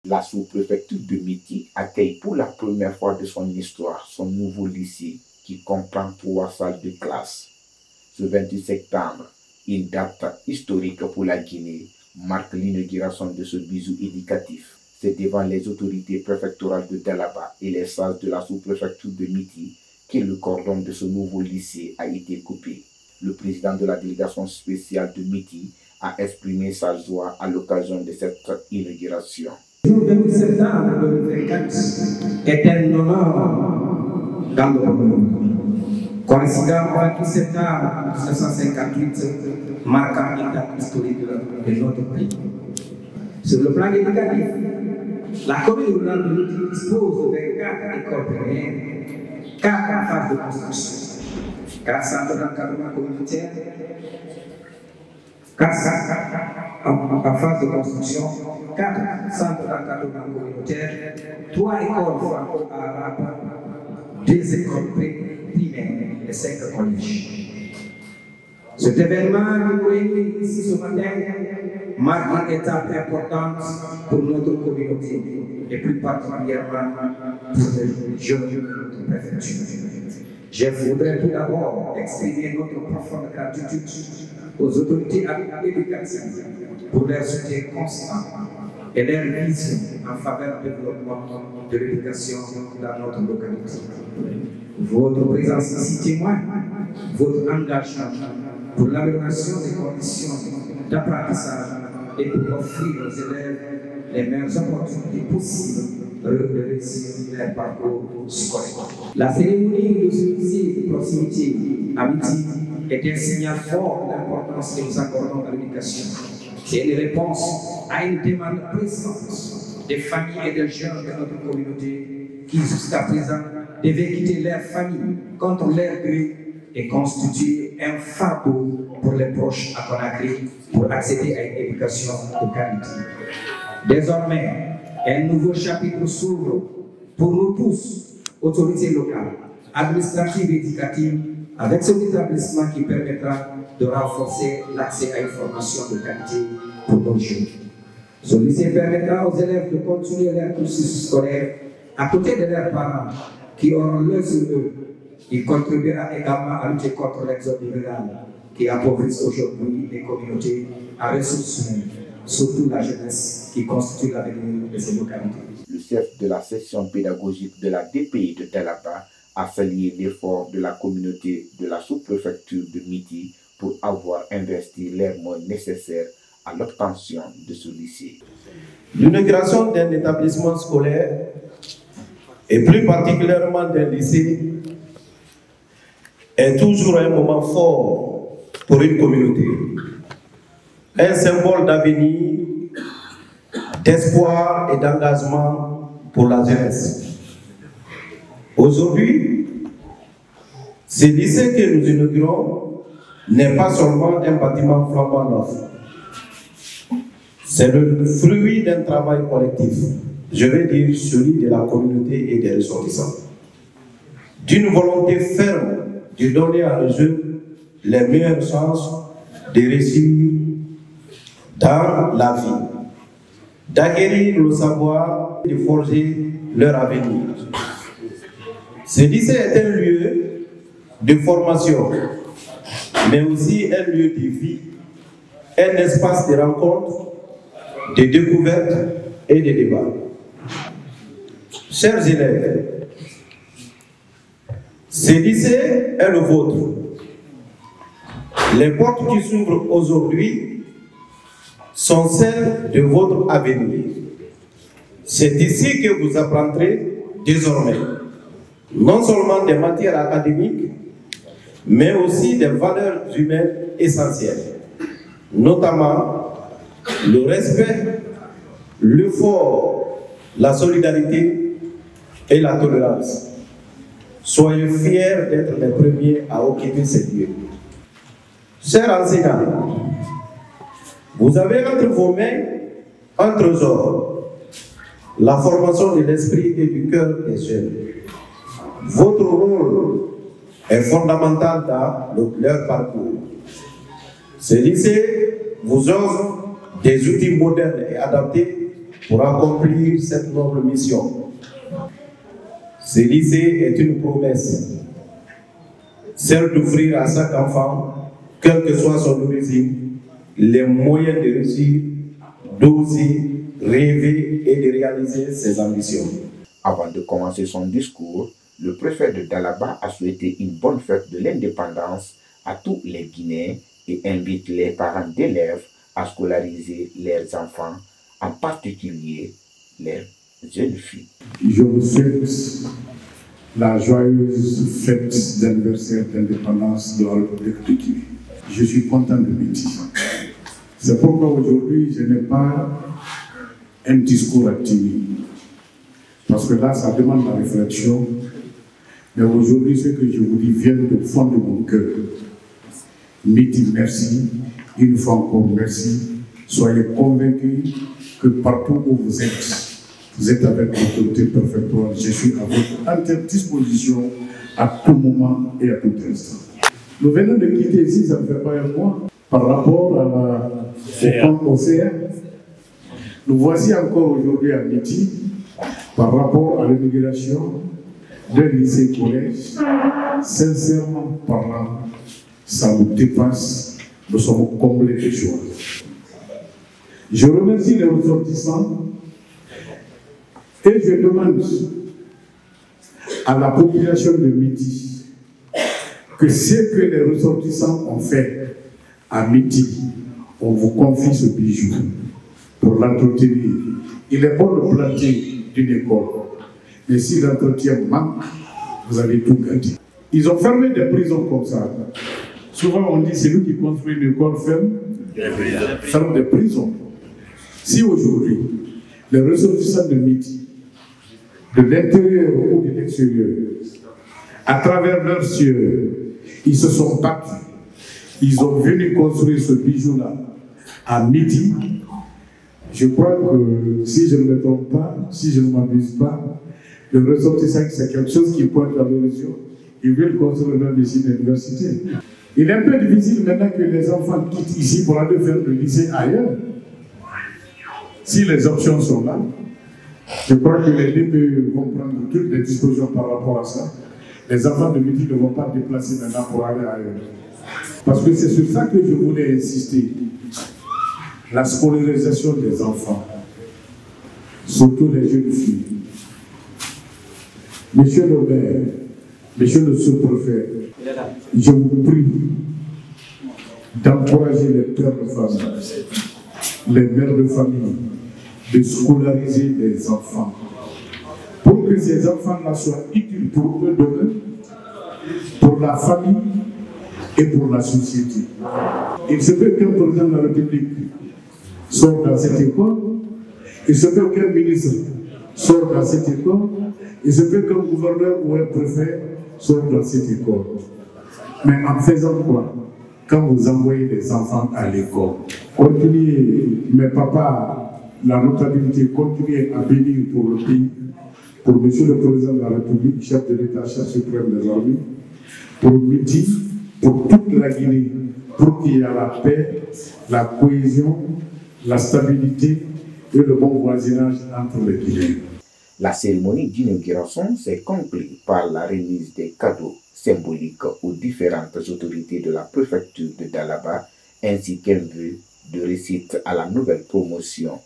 La sous-préfecture de Miti accueille pour la première fois de son histoire son nouveau lycée qui comprend 3 salles de classe. Ce 28 septembre, une date historique pour la Guinée, marque l'inauguration de ce bijou éducatif. C'est devant les autorités préfectorales de Dalaba et les sages de la sous-préfecture de Miti que le cordon de ce nouveau lycée a été coupé. Le président de la délégation spéciale de Miti a exprimé sa joie à l'occasion de cette inauguration. Le 28 septembre 2024 est un honneur dans le monde. Coïncidant au 28 septembre 1958, marquant une date historique de notre pays. Sur le plan éducatif, la commune rurale de Miti dispose de 4 écoles primaires, 4 en phase de construction, 4 centres d'encadrement communautaire, 4 en phase de construction, 4 centres d'encadrement communautaire, 3 écoles franco-arabes, 2 écoles primaires et 5 collèges. Cet événement nous réunit ici ce matin marque une étape importante pour notre communauté et plus particulièrement pour les jeunes de notre préfecture. Je voudrais tout d'abord exprimer notre profonde gratitude aux autorités éducatives pour leur soutien constant et leur vision en faveur du développement de l'éducation dans notre localité. Votre présence ici témoigne votre engagement pour l'amélioration des conditions d'apprentissage et pour offrir aux élèves les meilleures opportunités possibles de réussir leur parcours scolaire. La cérémonie de ce lycée de proximité à Miti est un signal fort de l'importance que nous accordons à l'éducation. C'est une réponse à une demande pressante des familles et des jeunes de notre communauté qui, jusqu'à présent, devaient quitter leur famille contre leur gré et constituer un fardeau pour les proches à Conakry pour accéder à une éducation de qualité. Désormais, un nouveau chapitre s'ouvre pour nous tous, autorités locales, administratives et éducatives, avec cet établissement qui permettra de renforcer l'accès à une formation de qualité pour nos jeunes. Ce lycée permettra aux élèves de continuer leur cursus scolaire à côté de leurs parents qui auront l'œil sur eux. Il contribuera également à lutter contre l'exode rural qui appauvrissent aujourd'hui les communautés à ressources humaines, surtout la jeunesse qui constitue l'avenir de ces localités. Le chef de la section pédagogique de la DPI de Dalaba a salué l'effort de la communauté de la sous-préfecture de Miti pour avoir investi les moyens nécessaires à l'obtention de ce lycée. L'inauguration d'un établissement scolaire, et plus particulièrement d'un lycée, est toujours un moment fort pour une communauté, un symbole d'avenir, d'espoir et d'engagement pour la jeunesse. Aujourd'hui, ce lycée que nous inaugurons n'est pas seulement un bâtiment flambant neuf. C'est le fruit d'un travail collectif, je veux dire celui de la communauté et des ressortissants. D'une volonté ferme de donner à nos jeunes les meilleures chances de réussir dans la vie, d'acquérir le savoir et de forger leur avenir. Ce lycée est un lieu de formation, mais aussi un lieu de vie, un espace de rencontre, de découverte et de débat. Chers élèves, ce lycée est le vôtre. Les portes qui s'ouvrent aujourd'hui sont celles de votre avenir. C'est ici que vous apprendrez désormais non seulement des matières académiques, mais aussi des valeurs humaines essentielles, notamment le respect, l'effort, la solidarité et la tolérance. Soyez fiers d'être les premiers à occuper ces lieux. Chers enseignants, vous avez entre vos mains un trésor, la formation de l'esprit et du cœur des jeunes. Votre rôle est fondamental dans leur parcours. Ce lycée vous offre des outils modernes et adaptés pour accomplir cette noble mission. Ce lycée est une promesse, celle d'offrir à chaque enfant, quelle que soit son origine, les moyens de réussir, d'oser, rêver et de réaliser ses ambitions. Avant de commencer son discours, le préfet de Dalaba a souhaité une bonne fête de l'indépendance à tous les Guinéens et invite les parents d'élèves à scolariser leurs enfants, en particulier les jeunes filles. Je vous souhaite la joyeuse fête d'anniversaire d'indépendance de la République de Guinée. Je suis content de Miti. C'est pourquoi aujourd'hui je n'ai pas un discours à tenir. Parce que là, ça demande la réflexion. Mais aujourd'hui, ce que je vous dis vient du fond de mon cœur. Miti, merci. Une fois encore, merci. Soyez convaincus que partout où vous êtes avec l'autorité préfectorale. Je suis à votre entière disposition à tout moment et à tout instant. Nous venons de quitter ici, ça ne fait pas un mois, par rapport au camp océan. Nous voici encore aujourd'hui à Miti, par rapport à l'immigration d'un lycée-collège. Sincèrement parlant, ça nous dépasse, nous sommes comblés de joie. Je remercie les ressortissants et je demande à la population de Miti que ce que les ressortissants ont fait à Miti, on vous confie ce bijou pour l'entretenir. Il est bon de planter d'une école, mais si l'entretien manque, vous avez tout gâté. Ils ont fermé des prisons comme ça. Souvent on dit c'est nous qui construisons une école ferme des prisons. Si aujourd'hui, les ressortissants de Miti, de l'intérieur ou de l'extérieur, à travers leurs cieux, ils se sont battus, ils ont venu construire ce bijou-là à Miti. Je crois que si je ne me trompe pas, si je ne m'abuse pas, le ressortissant, c'est quelque chose qui pointe à l'horizon. Ils veulent construire leur ici l'université. Il est un peu difficile maintenant que les enfants quittent ici pour aller faire le lycée ailleurs. Si les options sont là, je crois que les DPE vont prendre toutes les dispositions par rapport à ça. Les enfants de Miti ne vont pas déplacer maintenant pour aller ailleurs. Parce que c'est sur ça que je voulais insister. La scolarisation des enfants, surtout les jeunes filles. Monsieur le maire, monsieur le sous-préfet, je vous prie d'encourager les pères de famille, les mères de famille, de scolariser les enfants pour que ces enfants-là soient utiles pour eux demain, pour la famille et pour la société. Il se peut qu'un président de la République sorte dans cette école, il se peut qu'un ministre sorte dans cette école, il se peut qu'un gouverneur ou un préfet sorte dans cette école. Mais en faisant quoi? Quand vous envoyez les enfants à l'école, continuez, mes papas, la notabilité, continuez à bénir pour le pays, pour Monsieur le Président de la République, chef de l'État, chef suprême des armées, pour Miti, pour toute la Guinée, pour qu'il y ait la paix, la cohésion, la stabilité et le bon voisinage entre les Guinéens. La cérémonie d'inauguration s'est conclue par la remise des cadeaux symboliques aux différentes autorités de la préfecture de Dalaba, ainsi qu'un vœu de réussite à la nouvelle promotion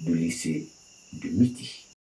du lycée de Miti.